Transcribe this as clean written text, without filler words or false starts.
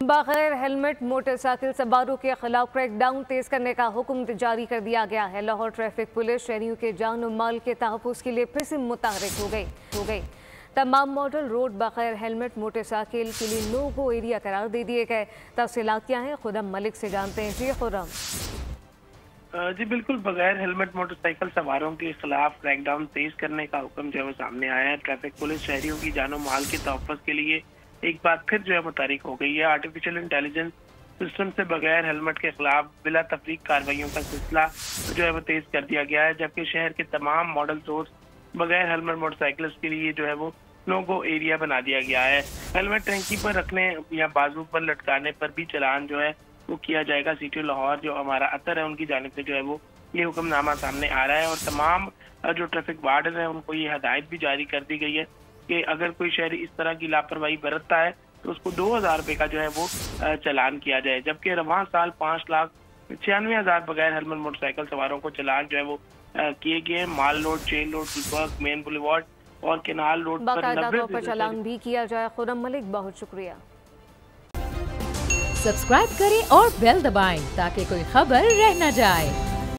बगैर helmet motorcycle सवारों के खिलाफ क्रैकडाउन तेज करने का हुक्म जारी कर दिया गया है। लाहौर ट्रैफिक पुलिस शहरियों के जान और माल के तहफ़्फ़ुज़ के लिए फिर से मुतहरिक हो गई। तमाम मॉडल रोड बगैर हेलमेट मोटरसाइकिल के लिए नो गो एरिया करार दे दिए गए। तफसीलात क्या हैं, खुर्रम मलिक से जानते हैं। जी खुर्रम। जी बिल्कुल, बगैर हेलमेट मोटरसाइकिल सवारों के खिलाफ क्रैकडाउन तेज करने का हुक्म जो है वो सामने आया है। ट्रैफिक पुलिस शहरियों की जानो माल के तहफ़्फ़ुज़ के लिए एक बार फिर जो है मुतहरिक हो गई है। आर्टिफिशियल इंटेलिजेंस सिस्टम से बगैर हेलमेट के खिलाफ बिला तफरीक कार्रवाइयों का सिलसिला जो है वो तेज कर दिया गया है, जबकि शहर के तमाम मॉडल रोड बगैर हेलमेट मोटरसाइकिल के लिए जो है वो नो गो एरिया बना दिया गया है। हेलमेट टैंकी पर रखने या बाजू पर लटकाने पर भी चालान जो है वो किया जाएगा। सिटी लाहौर जो हमारा अतर है उनकी जानिब से जो है वो ये हुक्मनामा सामने आ रहा है और तमाम जो ट्रैफिक वार्डन है उनको ये हदायत भी जारी कर दी गई है कि अगर कोई शहरी इस तरह की लापरवाही बरतता है तो उसको 2000 रुपये का जो है वो चालान किया जाए। जबकि रवां साल 5,96,000 बगैर हेलमेट मोटरसाइकिल सवारों को चालान जो है वो किए गए। Mall road, chain road, Gulberg, main boulevard और केनाल रोड पर 90 चालान भी किया जाए। खुर्रम मलिक, बहुत शुक्रिया। सब्सक्राइब करें और बेल दबाएं ताकि कोई खबर रह न जाए।